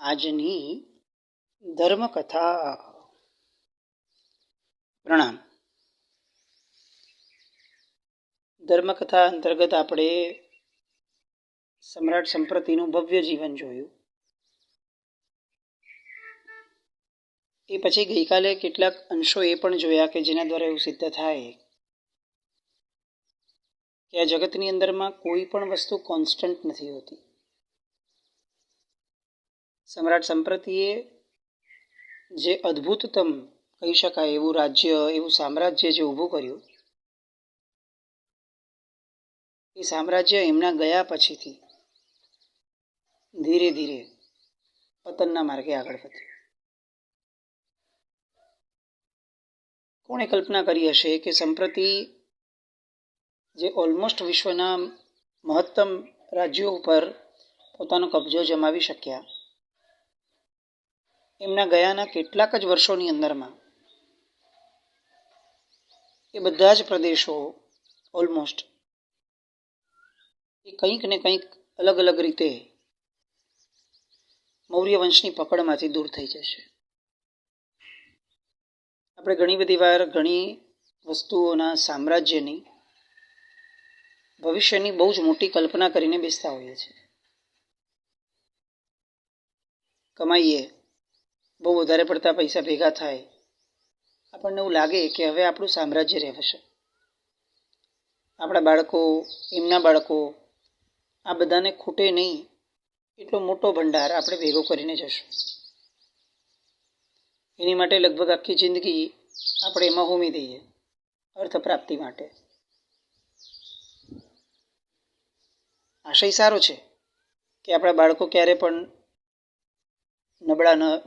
આજની ધર્મકથા. પ્રણામ. ધર્મકથા અંતર્ગત આપણે સમ્રાટ સંપ્રતિનું ભવ્ય જીવન જોયું. એ પછી ગઈકાલે કેટલાક અંશો એ પણ જોયા કે જેના દ્વારા એવું સિદ્ધ થાય કે આ જગતની અંદરમાં કોઈ પણ વસ્તુ કોન્સ્ટન્ટ નથી હોતી. સમ્રાટ સંપ્રતિએ જે અદ્ભુતતમ કહી શકાય એવું રાજ્ય, એવું સામ્રાજ્ય જે ઊભું કર્યું, એ સામ્રાજ્ય એમના ગયા પછીથી ધીરે ધીરે પતનના માર્ગે આગળ વધ્યું. કોણે કલ્પના કરી હશે કે સંપ્રતિ જે ઓલમોસ્ટ વિશ્વના મહત્તમ રાજ્યો ઉપર પોતાનો કબજો જમાવી શક્યા, એમના ગયાના કેટલાક જ વર્ષોની અંદરમાં એ બધા જ પ્રદેશો ઓલમોસ્ટ એ કંઈક ને કંઈક અલગ અલગ રીતે મૌર્ય વંશની પકડમાંથી દૂર થઈ જશે. આપણે ઘણી બધી વાર ઘણી વસ્તુઓના સામ્રાજ્યની ભવિષ્યની બહુ જ મોટી કલ્પના કરીને બેસતા હોઈએ છીએ. કમાઈએ, બહુ વધારે પડતા પૈસા ભેગા થાય, આપણને એવું લાગે કે હવે આપણું સામ્રાજ્ય રહેશે. આપણા બાળકો, એમના બાળકો, આ બધાને ખૂટે નહીં એટલો મોટો ભંડાર આપણે ભેગો કરીને જશું. એની માટે લગભગ આખી જિંદગી આપણે એમાં હોમી દઈએ અર્થ પ્રાપ્તિ માટે. આશય સારો છે કે આપણા બાળકો ક્યારે પણ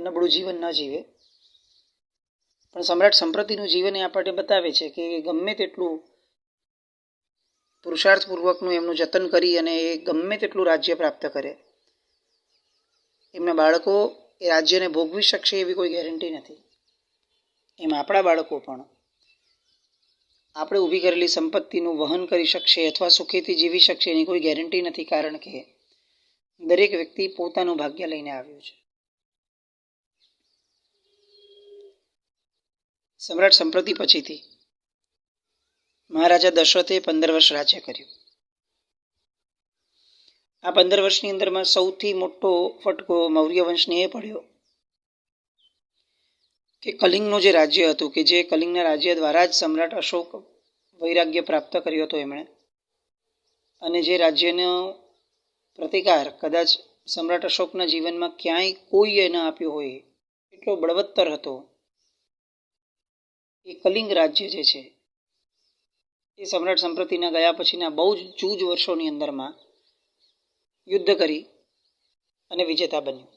નબળું જીવન ન જીવે, પણ સમ્રાટ સંપ્રતિનું જીવન એ આપણને બતાવે છે કે ગમે તેટલું પુરુષાર્થપૂર્વકનું એમનું જતન કરી અને એ ગમે તેટલું રાજ્ય પ્રાપ્ત કરે, એમના બાળકો એ રાજ્યને ભોગવી શકશે એવી કોઈ ગેરંટી નથી. એમ આપણા બાળકો પણ આપણે ઊભી કરેલી સંપત્તિનું વહન કરી શકશે અથવા સુખેથી જીવી શકશે એની કોઈ ગેરંટી નથી, કારણ કે દરેક વ્યક્તિ પોતાનું ભાગ્ય લઈને આવ્યું છે. સમ્રાટ સંપ્રતિ પછીથી મહારાજા દશરથે 15 વર્ષ રાજ્ય કર્યું. આ 15 વર્ષની અંદરમાં સૌથી મોટો ફટકો મૌર્ય વંશને એ પડ્યો કે કલિંગનું જે રાજ્ય હતું, કે જે કલિંગના રાજ્ય દ્વારા જ સમ્રાટ અશોક વૈરાગ્ય પ્રાપ્ત કર્યો હતો એમણે, અને જે રાજ્યનો પ્રતિકાર કદાચ સમ્રાટ અશોકના જીવનમાં ક્યાંય કોઈએ ન આપ્યો હોય એટલો બળવત્તર હતો, એ કલિંગ રાજ્ય જે છે એ સમ્રાટ સંપ્રતિના ગયા પછીના બહુ જ ચૂજ વર્ષોની અંદરમાં યુદ્ધ કરી અને વિજેતા બન્યું.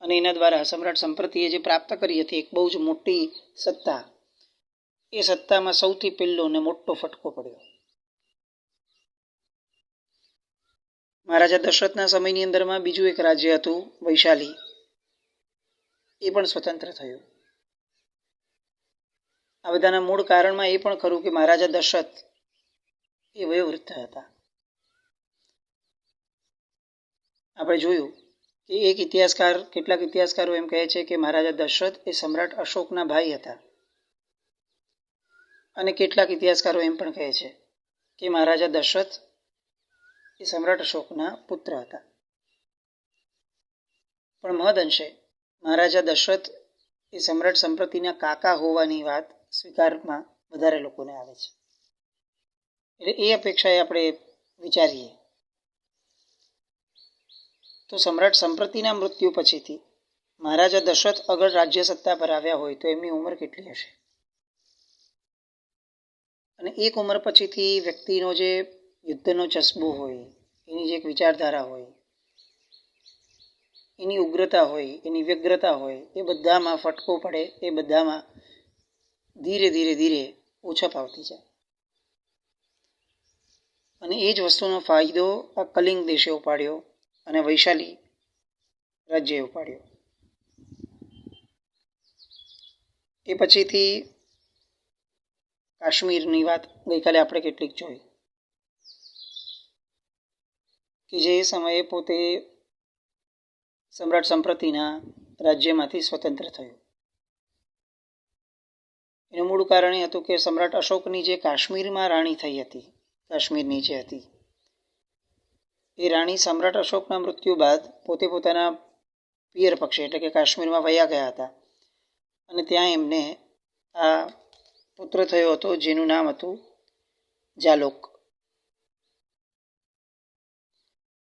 અને એના દ્વારા સમ્રાટ સંપ્રતિએ જે પ્રાપ્ત કરી હતી એક બહુ જ મોટી સત્તા, એ સત્તામાં સૌથી પહેલો અને મોટો ફટકો પડ્યો. મહારાજા દશરથના સમયની અંદરમાં બીજું એક રાજ્ય હતું વૈશાલી, એ પણ સ્વતંત્ર થયું. આ બધાના મૂળ કારણમાં એ પણ ખરું કે મહારાજા દશરથ એ વયોવૃદ્ધ હતા. આપણે જોયું કે કેટલાક ઇતિહાસકારો એમ કહે છે કે મહારાજા દશરથ એ સમ્રાટ અશોકના ભાઈ હતા, અને કેટલાક ઇતિહાસકારો એમ પણ કહે છે કે મહારાજા દશરથ એ સમ્રાટ અશોકના પુત્ર હતા. પણ મહદઅંશે મહારાજા દશરથ એ સમ્રાટ સંપ્રતિના કાકા હોવાની વાત સ્વીકારમાં વધારે લોકોને આવે છે. એટલે એ અપેક્ષાએ આપણે વિચારીએ તો સમ્રાટ સંપ્રતિના મૃત્યુ પછીથી મહારાજા દશરથ અગર રાજ્ય સત્તા પર આવ્યા હોય તો એમની ઉંમર કેટલી હશે? અને એક ઉંમર પછીથી વ્યક્તિનો જે યુદ્ધનો ચસ્બો હોય, એની જે એક વિચારધારા હોય, એની ઉગ્રતા હોય, એની વ્યગ્રતા હોય, એ બધામાં ફટકો પડે, એ બધામાં ધીરે ધીરે ધીરે ઓછા પાવતી જાય. અને એ જ વસ્તુનો ફાયદો આ કલિંગ દેશે ઉપાડ્યો અને વૈશાલી રાજ્યએ ઉપાડ્યો. એ પછીથી કાશ્મીરની વાત ગઈકાલે આપણે કેટલીક જોઈ કે જે સમયે પોતે સમ્રાટ સંપ્રતિના રાજ્યમાંથી સ્વતંત્ર થયું. એનું મૂળ કારણ એ હતું કે સમ્રાટ અશોકની જે કાશ્મીરમાં રાણી થઈ હતી, કાશ્મીરની જે હતી એ રાણી સમ્રાટ અશોકના મૃત્યુ બાદ પોતે પોતાના પિયર પક્ષે એટલે કે કાશ્મીરમાં વયા ગયા હતા અને ત્યાં એમને આ પુત્ર થયો હતો જેનું નામ હતું જાલોક.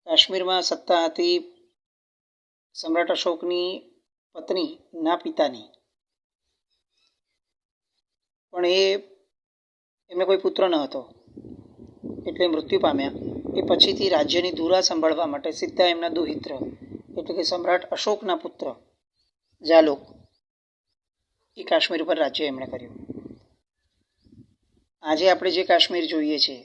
કાશ્મીરમાં સત્તા હતી સમ્રાટ અશોકની પત્નીના પિતાની, પણ એમને કોઈ પુત્ર ન હતો એટલે મૃત્યુ પામ્યા. એ પછીથી રાજ્યની ધુરા સંભાળવા માટે સીધા એમના દુહિત્ર એટલે કે સમ્રાટ અશોકના પુત્ર જાલોક એ કાશ્મીર ઉપર રાજ્ય એમણે કર્યું. આજે આપણે જે કાશ્મીર જોઈએ છીએ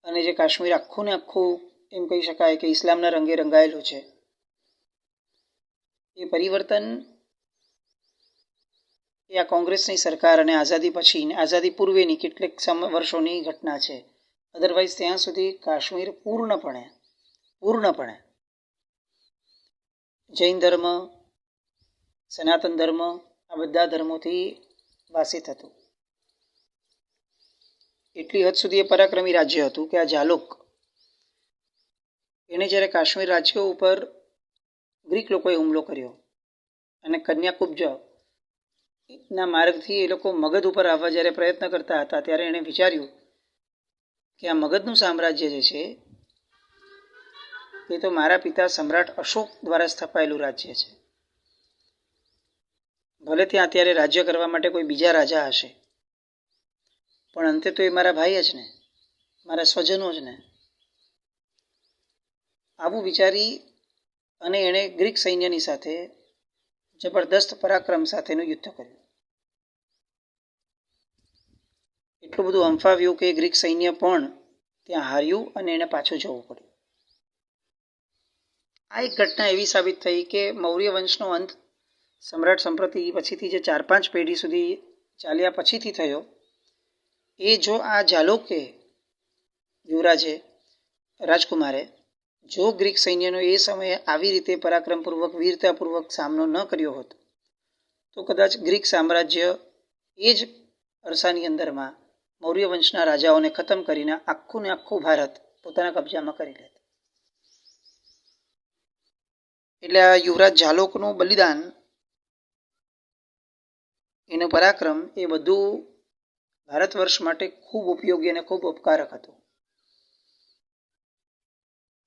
અને જે કાશ્મીર આખું ને આખું એમ કહી શકાય કે ઇસ્લામના રંગે રંગાયેલું છે, એ પરિવર્તન એ આ કોંગ્રેસની સરકાર અને આઝાદી પછી આઝાદી પૂર્વેની કેટલીક વર્ષોની ઘટના છે. અદરવાઇઝ ત્યાં સુધી કાશ્મીર પૂર્ણપણે જૈન ધર્મ, સનાતન ધર્મ આ બધા ધર્મોથી વાસિત હતું. એટલી હદ સુધી એ પરાક્રમી રાજ્ય હતું કે આ જાલોક એણે જ્યારે કાશ્મીર રાજ્ય ઉપર ગ્રીક લોકોએ હુમલો કર્યો અને કન્યાકુબ્જ ના માર્ગથી એ લોકો મગધ ઉપર આવવા જ્યારે પ્રયત્ન કરતા હતા ત્યારે એણે વિચાર્યું કે આ મગધનું સામ્રાજ્ય જે છે એ તો મારા પિતા સમ્રાટ અશોક દ્વારા સ્થપાયેલું રાજ્ય છે. ભલે ત્યાં અત્યારે રાજ્ય કરવા માટે કોઈ બીજા રાજા હશે, પણ અંતે તો એ મારા ભાઈ જ ને, મારા સ્વજનો જ ને. આવું વિચારી અને એણે ગ્રીક સૈન્યની સાથે જબરદસ્ત પરાક્રમ સાથેનું યુદ્ધ કર્યું. એટલું બધું હંફાવ્યું કે ગ્રીક સૈન્ય પણ ત્યાં હાર્યું અને એને પાછું જવું પડ્યું. આ એક ઘટના એવી સાબિત થઈ કે મૌર્ય વંશનો અંત સમ્રાટ સંપ્રતિ પછીથી જે 4-5 પેઢી સુધી ચાલ્યા પછીથી થયો, એ જો આ જાલોકે યુવરાજે રાજકુમારે જો ગ્રીક સૈન્યનો એ સમયે આવી રીતે પરાક્રમપૂર્વક વીરતાપૂર્વક સામનો ન કર્યો હોત તો કદાચ ગ્રીક સામ્રાજ્ય એ જ અરસાની અંદરમાં મૌર્ય વંશના રાજાઓને ખતમ કરીને આખું ને આખું ભારત પોતાના કબજામાં કરી લેત. એટલે આ યુવરાજ જાલોકનું બલિદાન, એનું પરાક્રમ એ બધું ભારત વર્ષ માટે ખૂબ ઉપયોગી અને ખૂબ ઉપકારક હતું.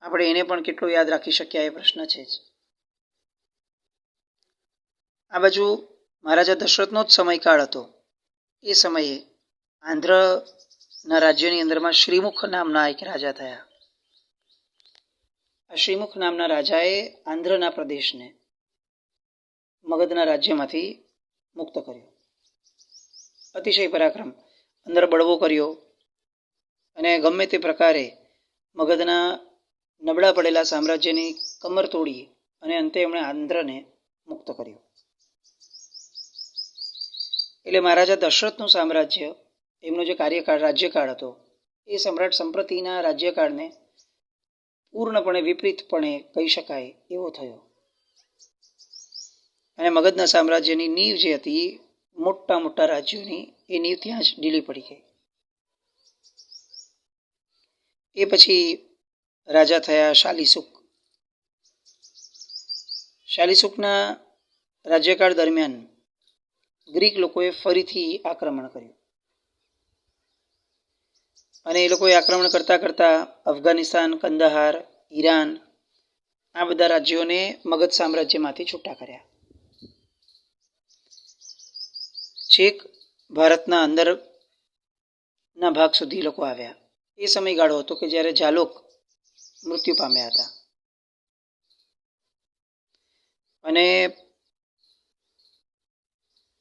આપણે એને પણ કેટલું યાદ રાખી શક્યા એ પ્રશ્ન છે જ. આ બાજુ મહારાજા દશરથનો જ સમયકાળ હતો. એ સમયે આંધ્રના રાજ્યની અંદરમાં શ્રીમુખ નામના એક રાજા થયા. આ શ્રીમુખ નામના રાજાએ આંધ્રના પ્રદેશને મગધના રાજ્યમાંથી મુક્ત કર્યો. અતિશય પરાક્રમ, અંદર બળવો કર્યો અને ગમે તે પ્રકારે મગધના નબળા પડેલા સામ્રાજ્યની કમર તોડી અને અંતે એમણે આંધ્રને મુક્ત કર્યો. એટલે મહારાજા દશરથનું સામ્રાજ્ય, એમનો જે રાજ્યકાળ હતો એ સમ્રાટ સંપ્રતિના રાજ્યકાળને પૂર્ણપણે વિપરીતપણે કહી શકાય એવો થયો. અને મગધના સામ્રાજ્યની નીવ જે હતી મોટા મોટા રાજ્યોની, એ નીવ ત્યાં જ ઢીલી પડી ગઈ. એ પછી રાજા થયા શાલિસુક. શાલિસુકના રાજ્યકાળ દરમિયાન ગ્રીક લોકોએ ફરીથી આક્રમણ કર્યું અને એ લોકોએ આક્રમણ કરતા કરતા અફઘાનિસ્તાન, કંદહાર, ઈરાન આ બધા રાજ્યોને મગધ સામ્રાજ્યમાંથી છૂટા કર્યા. છેક ભારતના અંદરના ભાગ સુધી લોકો આવ્યા. એ સમયગાળો હતો કે જ્યારે જાલોક મૃત્યુ પામ્યા હતા અને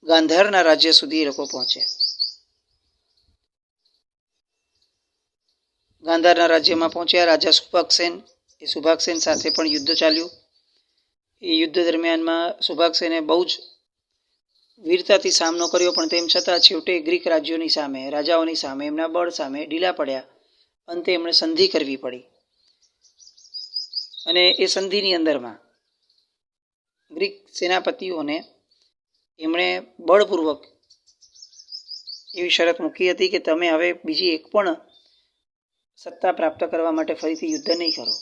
ગાંધારના રાજ્ય સુધી એ લોકો પહોંચ્યા. ગાંધારના રાજ્યમાં પહોંચ્યા રાજા સુભાગસેન. એ સુભાગસેન સાથે પણ યુદ્ધ ચાલ્યું. એ યુદ્ધ દરમિયાનમાં સુભાગસેને બહુ જ વીરતાથી સામનો કર્યો, પણ તેમ છતાં છેવટે ગ્રીક રાજ્યોની સામે, રાજાઓની સામે, એમના બળ સામે ઢીલા પડ્યા. અંતે એમણે સંધિ કરવી પડી અને એ સંધિની અંદરમાં ગ્રીક સેનાપતિઓને એમણે બળપૂર્વક એવી શરત મૂકી હતી કે તમે હવે બીજી એક પણ સત્તા પ્રાપ્ત કરવા માટે ફરીથી યુદ્ધ નહીં કરો.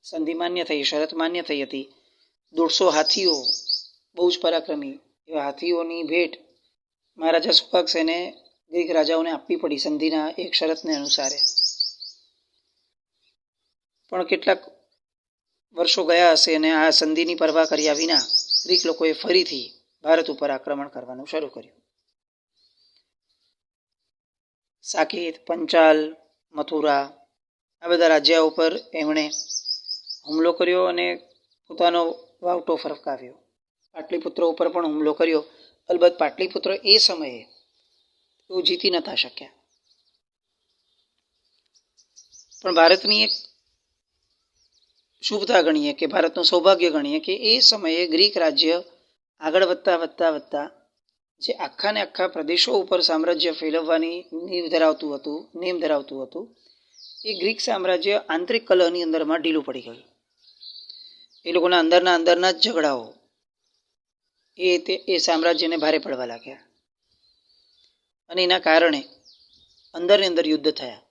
સંધિ માન્ય થઈ, શરત માન્ય થઈ હતી. 150 હાથીઓ, બહુ જ પરાક્રમી એવા હાથીઓની ભેટ મહારાજા સુપાક્ષેને ગ્રીક રાજાઓને આપવી પડી સંધિના એક શરતને અનુસારે. પણ કેટલાક વર્ષો ગયા હશે અને આ સંધિની પરવા કર્યા વિના ગ્રીક લોકોએ ફરીથી ભારત ઉપર આક્રમણ કરવાનું શરૂ કર્યું. સાકેત, પંચાલ, મથુરા આ બધા રાજ્યો ઉપર એમણે હુમલો કર્યો અને પોતાનો વાવટો ફરકાવ્યો. પાટલીપુત્ર ઉપર પણ હુમલો કર્યો. અલબત્ત પાટલીપુત્ર એ સમયે તેઓ જીતી નતા શક્યા. પણ ભારતની એક શુભતા ગણીએ કે ભારતનું સૌભાગ્ય ગણીએ કે એ સમયે ગ્રીક રાજ્ય આગળ વધતા વધતા વધતા જે આખા ને આખા પ્રદેશો ઉપર સામ્રાજ્ય ફેલાવવાની નેમ ધરાવતું હતું એ ગ્રીક સામ્રાજ્ય આંતરિક કલહની અંદરમાં ઢીલું પડી ગયું. એ લોકોના અંદરના જ ઝઘડાઓ એ સામ્રાજ્યને ભારે પડવા લાગ્યા અને એના કારણે અંદરની અંદર યુદ્ધ થયા.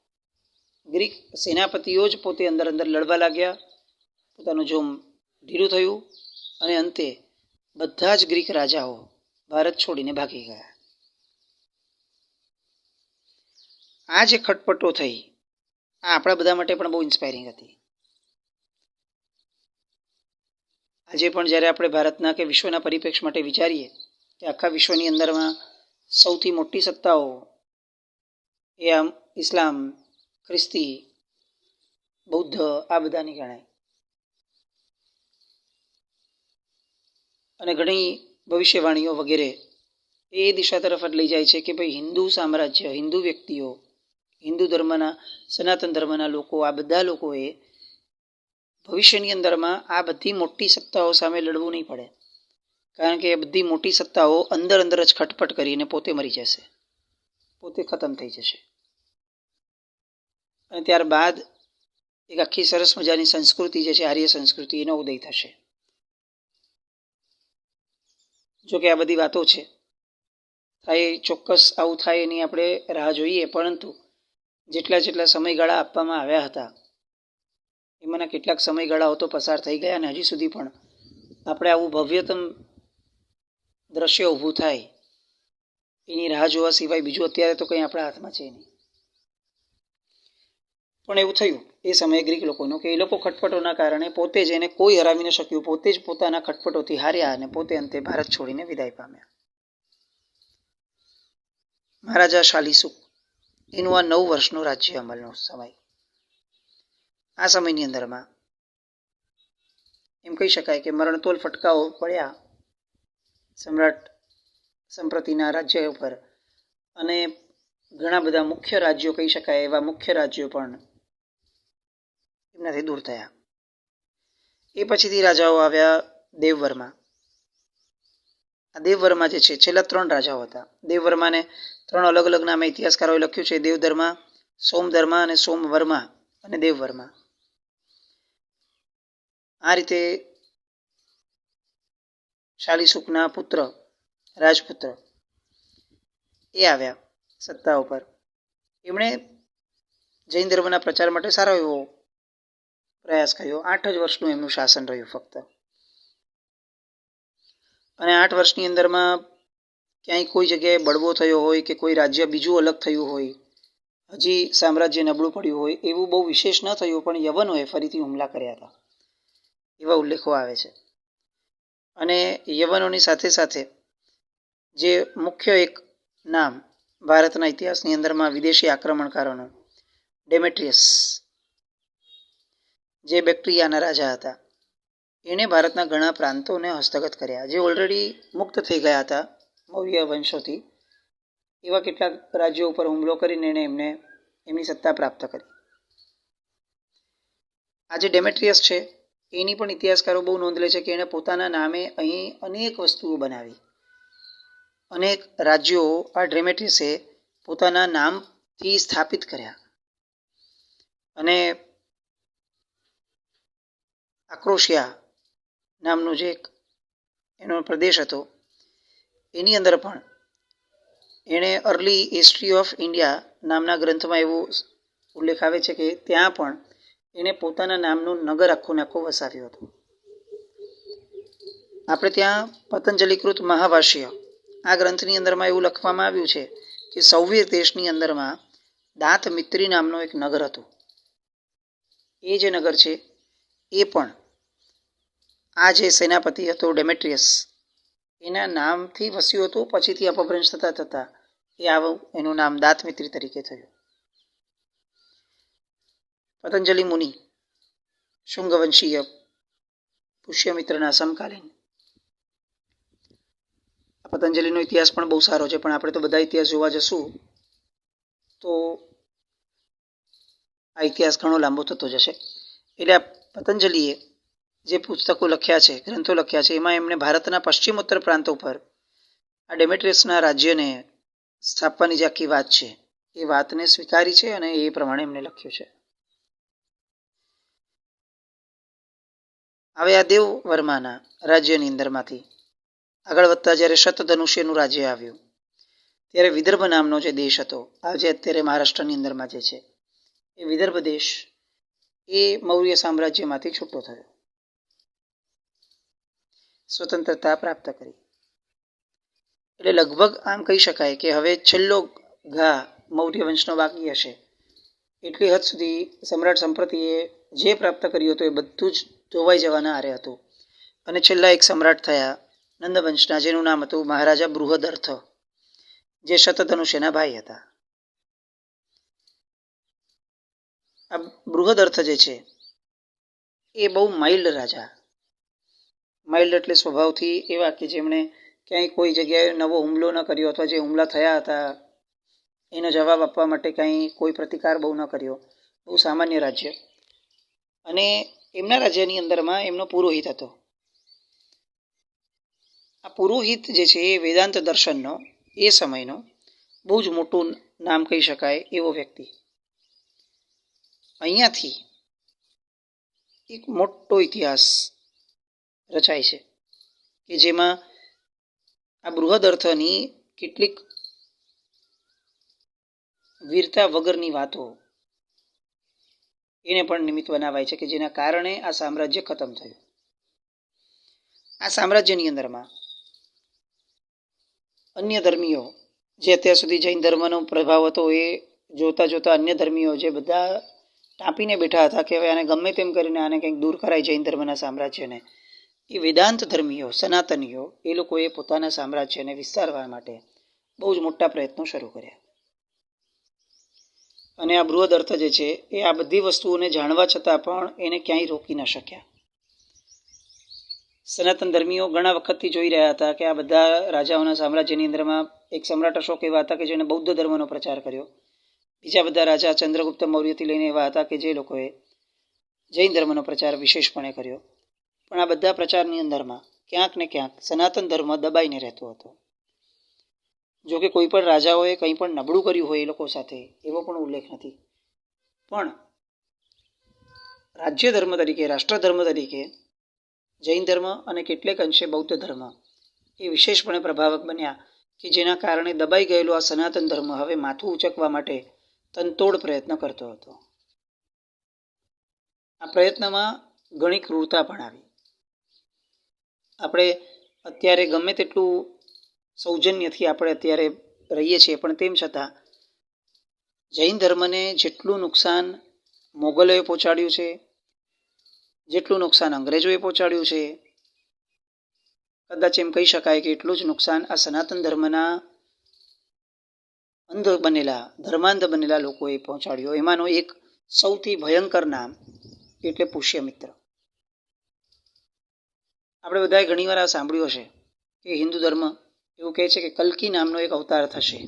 ગ્રીક સેનાપતિઓ જ પોતે અંદર લડવા લાગ્યા. પોતાનું જોમ ઢીલું થયું અને અંતે બધા જ ગ્રીક રાજાઓ ભારત છોડીને ભાગી ગયા. આ જે ખટપટો થઈ આ આપણા બધા માટે પણ બહુ ઇન્સ્પાયરિંગ હતી. આજે પણ જ્યારે આપણે ભારતના કે વિશ્વના પરિપ્રેક્ષ માટે વિચારીએ કે આખા વિશ્વની અંદરમાં સૌથી મોટી સત્તાઓ એ આમ ઇસ્લામ, ખ્રિસ્તી, બૌદ્ધ આ બધાની ગણાય અને ઘણી ભવિષ્યવાણીઓ વગેરે એ દિશા તરફ જ લઈ જાય છે કે ભાઈ હિન્દુ સામ્રાજ્ય, હિન્દુ વ્યક્તિઓ, હિન્દુ ધર્મના, સનાતન ધર્મના લોકો આ બધા લોકોએ ભવિષ્યની અંદરમાં આ બધી મોટી સત્તાઓ સામે લડવું નહીં પડે. કારણ કે એ બધી મોટી સત્તાઓ અંદર જ ખટપટ કરીને પોતે મરી જશે, પોતે ખતમ થઈ જશે અને ત્યારબાદ એક આખી સરસ મજાની સંસ્કૃતિ જે છે આર્ય સંસ્કૃતિ એનો ઉદય થશે. જોકે આ બધી વાતો છે થાય ચોક્કસ આવું થાય એની આપણે રાહ જોઈએ, પરંતુ જેટલા સમયગાળા આપવામાં આવ્યા હતા એમાંના કેટલાક સમયગાળાઓ તો પસાર થઈ ગયા અને હજી સુધી પણ આપણે આવું ભવ્યતમ દ્રશ્ય ઊભું થાય એની રાહ જોવા સિવાય બીજું અત્યારે તો કંઈ આપણા હાથમાં છે નહીં. પણ એવું થયું એ સમયે ગ્રીક લોકોનું કે એ લોકો ખટપટોના કારણે પોતે જ એને કોઈ હરાવી ન શક્યું, પોતે જ પોતાના ખટપટોથી હાર્યા અને પોતે અંતે ભારત છોડીને વિદાય પામ્યા. મહારાજા શાલિસુક એનું આ 9 વર્ષનું રાજ્ય અમલનો સમય. આ સમયની અંદરમાં એમ કહી શકાય કે મરણતોલ ફટકાઓ પડ્યા સમ્રાટ સંપ્રતિના રાજ્ય ઉપર અને ઘણા બધા મુખ્ય રાજ્યો કહી શકાય એવા મુખ્ય રાજ્યો પણ એમનાથી દૂર થયા. એ પછીથી રાજાઓ આવ્યા દેવવર્મા. આ દેવવર્મા જે છે છેલ્લા 3 રાજાઓ હતા. દેવવર્માને 3 અલગ અલગ નામે ઇતિહાસકારોએ લખ્યું છે: દેવધર્મા, સોમધર્મા અને સોમવર્મા અને દેવવર્મા. આ રીતે શાલિસુકના પુત્ર, રાજપુત્ર એ આવ્યા સત્તા ઉપર. એમણે જૈન ધર્મના પ્રચાર માટે સારો એવો પ્રયાસ કર્યો. 8 જ વર્ષનું એમનું શાસન રહ્યું ફક્ત. અને 8 વર્ષની અંદરમાં ક્યાંય કોઈ જગ્યાએ બળવો થયો હોય કે કોઈ રાજ્ય બીજું અલગ થયું હોય, હજી સામ્રાજ્ય નબળું પડ્યું હોય એવું બહુ વિશેષ ન થયું, પણ યવનોએ ફરીથી હુમલા કર્યા હતા એવા ઉલ્લેખો આવે છે. અને યવનોની સાથે સાથે જે મુખ્ય એક નામ ભારતના ઇતિહાસની અંદરમાં વિદેશી આક્રમણકારોનું, ડેમેટ્રિયસ જે બેક્ટ્રિયાના રાજા હતા, એણે ભારતના ઘણા પ્રાંતોને હસ્તગત કર્યા. જે ઓલરેડી મુક્ત થઈ ગયા હતા મૌર્ય વંશોથી, એવા કેટલાક રાજ્યો ઉપર હુમલો કરીને એમને એમની સત્તા પ્રાપ્ત કરી. આ જે ડેમેટ્રિયસ છે એની પણ ઇતિહાસકારો બહુ નોંધ લે છે કે એણે પોતાના નામે અહીં અનેક વસ્તુઓ બનાવી. અનેક રાજ્યો આ ડેમેટ્રિયસે પોતાના નામથી સ્થાપિત કર્યા અને આક્રોશિયા નામનો જે એક એનો પ્રદેશ હતો, એની અંદર પણ એણે અર્લી હિસ્ટ્રી ઓફ ઇન્ડિયા નામના ગ્રંથમાં એવો ઉલ્લેખ આવે છે કે ત્યાં પણ એણે પોતાના નામનું નગર આખું વસાવ્યું હતું. આપણે ત્યાં પતંજલિકૃત મહાભાષ્ય આ ગ્રંથની અંદરમાં એવું લખવામાં આવ્યું છે કે સૌવીર દેશની અંદરમાં દાંત મિત્રી નામનો એક નગર હતો. એ જે નગર છે એ પણ આ જે સેનાપતિ હતો ડેમેટ્રિયસ એના નામથી વસ્યું હતું. પછીથી અપભ્રંશ થતા થતા એ આવું એનું નામ દાંતમિત્રી તરીકે થયું. પતંજલિ મુનિ શુંગવંશીય પુષ્યમિત્રના સમકાલીન. પતંજલિનો ઇતિહાસ પણ બહુ સારો છે, પણ આપણે તો બધા ઇતિહાસ જોવા જશું તો આ ઇતિહાસ ઘણો લાંબો થતો જશે. એટલે આ પતંજલિએ જે પુસ્તકો લખ્યા છે, ગ્રંથો લખ્યા છે, એમાં એમણે ભારતના પશ્ચિમોત્તર પ્રાંતો પર આ ડેમેટ્રિયસના રાજ્યને સ્થાપવાની જે આખી વાત છે એ વાતને સ્વીકારી છે અને એ પ્રમાણે એમણે લખ્યું છે. હવે આ દેવવર્માના રાજ્યની અંદરમાંથી આગળ વધતા જ્યારે શતધનુષ્યનું રાજ્ય આવ્યું ત્યારે વિદર્ભ નામનો જે દેશ હતો, આજે અત્યારે મહારાષ્ટ્રની અંદરમાં જે છે એ વિદર્ભ દેશ એ મૌર્ય સામ્રાજ્યમાંથી છૂટો થયો, સ્વતંત્રતા પ્રાપ્ત કરી. એટલે લગભગ આમ કહી શકાય કે હવે છેલ્લો ઘા મૌર્ય વંશનો બાકી હશે. એટલી હદ સુધી સમ્રાટ સંપ્રતિએ જે પ્રાપ્ત કર્યું હતું એ બધું જ ધોવાઈ જવાના આરે હતું. અને છેલ્લા એક સમ્રાટ થયા નંદવંશના, જેનું નામ હતું મહારાજા બૃહદર્થ, જે શતધનુષ્યના ભાઈ હતા. આ બૃહદર્થ જે છે એ બહુ માઇલ્ડ રાજા. માઇલ્ડ એટલે સ્વભાવથી એવા કે જેમણે ક્યાંય કોઈ જગ્યાએ નવો હુમલો ન કર્યો અથવા જે હુમલા થયા હતા એનો જવાબ આપવા માટે કાંઈ કોઈ પ્રતિકાર બહુ ન કર્યો. બહુ સામાન્ય રાજ્ય. અને એમના રાજ્યની અંદરમાં એમનો પુરોહિત હતો. આ પુરોહિત જે છે એ વેદાંત દર્શનનો એ સમયનો બહુ જ મોટું નામ કહી શકાય એવો વ્યક્તિ. અહીંયાથી એક મોટો ઇતિહાસ રચાય છે કે જેમાં આ બૃહદર્થની કેટલીક વીરતા વગરની વાતો એને પણ નિમિત્ત બનાવાય છે કે જેના કારણે આ સામ્રાજ્ય ખતમ થયું. આ સામ્રાજ્યની અંદરમાં અન્ય ધર્મીઓ જે અત્યાર સુધી જૈન ધર્મનો પ્રભાવ હતો એ જોતા જોતા અન્ય ધર્મીઓ જે બધા ટાંપીને બેઠા હતા કે હવે આને ગમે તેમ કરીને આને કંઈક દૂર કરાય જૈન ધર્મના સામ્રાજ્યને, એ વેદાંત ધર્મીઓ સનાતનીઓ એ લોકોએ પોતાના સામ્રાજ્યને વિસ્તારવા માટે બહુ જ મોટા પ્રયત્નો શરૂ કર્યા. અને આ બૃહદર્થ જે છે એ આ બધી વસ્તુઓને જાણવા છતાં પણ એને ક્યાંય રોકી ન શક્યા. સનાતન ધર્મીઓ ઘણા વખતથી જોઈ રહ્યા હતા કે આ બધા રાજાઓના સામ્રાજ્યની અંદરમાં એક સમ્રાટ અશોક એવા હતા કે જેને બૌદ્ધ ધર્મનો પ્રચાર કર્યો. બીજા બધા રાજા ચંદ્રગુપ્ત મૌર્યથી લઈને એવા હતા કે જે લોકોએ જૈન ધર્મનો પ્રચાર વિશેષપણે કર્યો. પણ આ બધા પ્રચારની અંદરમાં ક્યાંક ને ક્યાંક સનાતન ધર્મ દબાઈને રહેતો હતો. જો કે કોઈ પણ રાજાઓએ કંઈ પણ નબળું કર્યું હોય એ લોકો સાથે એવો પણ ઉલ્લેખ નથી. પણ રાજ્ય ધર્મ તરીકે, રાષ્ટ્રધર્મ તરીકે જૈન ધર્મ અને કેટલેક અંશે બૌદ્ધ ધર્મ એ વિશેષપણે પ્રભાવક બન્યા કે જેના કારણે દબાઈ ગયેલો આ સનાતન ધર્મ હવે માથું ઉચકવા માટે તનતોડ પ્રયત્ન કરતો હતો. આ પ્રયત્નમાં ઘણી ક્રૂરતા પણ આવી. આપણે અત્યારે ગમે તેટલું સૌજન્યથી આપણે અત્યારે રહીએ છીએ, પણ તેમ છતાં જૈન ધર્મને જેટલું નુકસાન મોગલોએ પહોંચાડ્યું છે, જેટલું નુકસાન અંગ્રેજોએ પહોંચાડ્યું છે, કદાચ એમ કહી શકાય કે એટલું જ નુકસાન આ સનાતન ધર્મના ધર્માંધ બનેલા લોકોએ પહોંચાડ્યું. એમાંનો એક સૌથી ભયંકર નામ એટલે પુષ્યમિત્ર. આપણે બધાએ ઘણીવાર આ સાંભળ્યું હશે કે હિન્દુ ધર્મ એવું કહે છે કે કલ્કી નામનો એક અવતાર થશે,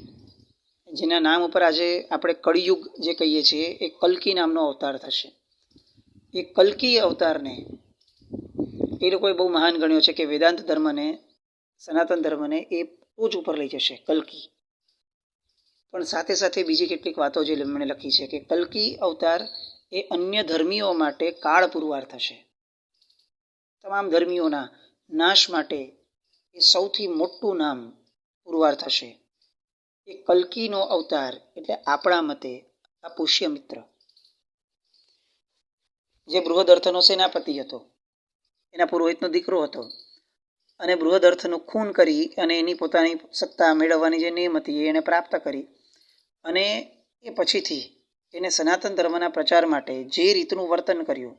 જેના નામ ઉપર આજે આપણે કળિયુગ જે કહીએ છીએ એ કલ્કી નામનો અવતાર થશે. એ કલ્કી અવતારને એ લોકોએ બહુ મહાન ગણ્યો છે કે વેદાંત ધર્મને, સનાતન ધર્મને એ ટોચ ઉપર લઈ જશે કલ્કી. પણ સાથે સાથે બીજી કેટલીક વાતો જે એમણે લખી છે કે કલ્કી અવતાર એ અન્ય ધર્મીઓ માટે કાળ પુરવાર થશે. તમામ ધર્મીઓના નાશ માટે એ સૌથી મોટું નામ પુરવાર થશે. એ કલ્કીનો અવતાર એટલે આપણા મતે આ પુષ્યમિત્ર, જે બૃહદર્થનો સેનાપતિ હતો, એના પુરોહિતનો દીકરો હતો અને બૃહદર્થનું ખૂન કરી અને એની પોતાની સત્તા મેળવવાની જે નેમ હતી એને પ્રાપ્ત કરી અને એ પછીથી એને સનાતન ધર્મના પ્રચાર માટે જે રીતનું વર્તન કર્યું,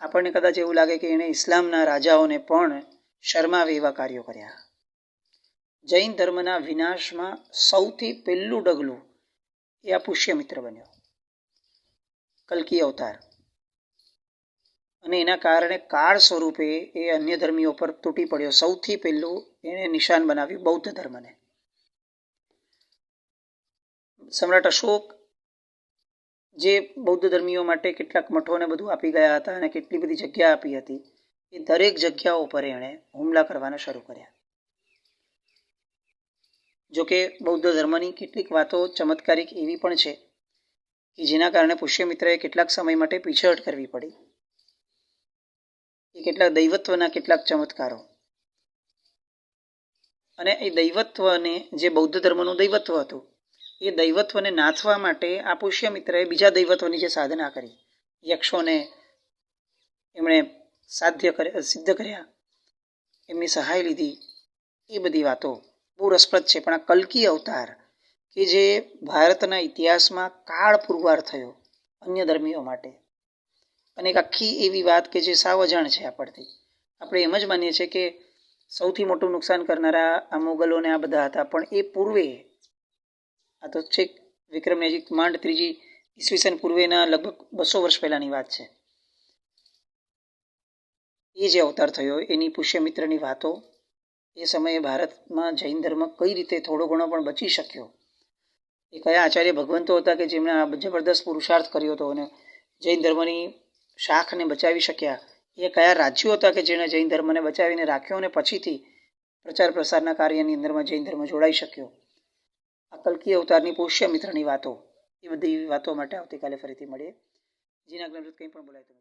આપણને કદાચ એવું લાગે કે એણે ઇસ્લામના રાજાઓને પણ શરમાવે એવા કાર્યો કર્યા. જૈન ધર્મના વિનાશમાં સૌથી પહેલું ડગલું એ આ પુષ્યમિત્ર બન્યો, કલ્કી અવતાર. અને એના કારણે કાળ સ્વરૂપે એ અન્ય ધર્મીઓ પર તૂટી પડ્યો. સૌથી પહેલું એણે નિશાન બનાવ્યું બૌદ્ધ ધર્મને. સમ્રાટ અશોક જે બૌદ્ધ ધર્મીઓ માટે કેટલાક મઠોને બધું આપી ગયા હતા અને કેટલી બધી જગ્યા આપી હતી, એ દરેક જગ્યાઓ પર એણે હુમલા કરવાના શરૂ કર્યા. જોકે બૌદ્ધ ધર્મની કેટલીક વાતો ચમત્કારિક એવી પણ છે કે જેના કારણે પુષ્યમિત્રએ કેટલાક સમય માટે પીછેહટ કરવી પડી. એ કેટલાક દૈવત્વના કેટલાક ચમત્કારો, અને એ દૈવત્વને જે બૌદ્ધ ધર્મનું દૈવત્વ હતું એ દૈવત્વને નાથવા માટે આ પુષ્યમિત્રએ બીજા દૈવત્વની જે સાધના કરી, યક્ષોને એમણે સિદ્ધ કર્યા, એમની સહાય લીધી, એ બધી વાતો બહુ રસપ્રદ છે. પણ આ કલ્કી અવતાર કે જે ભારતના ઇતિહાસમાં કાળ પુરવાર થયો અન્ય ધર્મીઓ માટે, અને એક આખી એવી વાત કે જે સાવ અજાણ છે આપણથી. આપણે એમ જ માનીએ છીએ કે સૌથી મોટું નુકસાન કરનારા આ મોગલોને આ બધા હતા, પણ એ પૂર્વે, આ તો છેક વિક્રમની હજી માંડ ત્રીજી ઈસવીસન પૂર્વેના લગભગ 200 વર્ષ પહેલાની વાત છે. એ જે અવતાર થયો એની પુષ્યમિત્રની વાતો, એ સમયે ભારતમાં જૈન ધર્મ કઈ રીતે થોડો ઘણો પણ બચી શક્યો, એ કયા આચાર્ય ભગવંતો હતા કે જેમણે આ જબરદસ્ત પુરુષાર્થ કર્યો હતો અને જૈન ધર્મની શાખને બચાવી શક્યા, એ કયા રાજ્યો હતા કે જેણે જૈન ધર્મને બચાવીને રાખ્યો અને પછીથી પ્રચાર પ્રસારના કાર્યની અંદરમાં જૈન ધર્મ જોડાઈ શક્યો. આ કલ્કી અવતારની પુષ્યમિત્રની વાતો, એ બધી વાતો માટે આવતીકાલે ફરીથી મળીએ. જીના કંઈ પણ બોલાય તો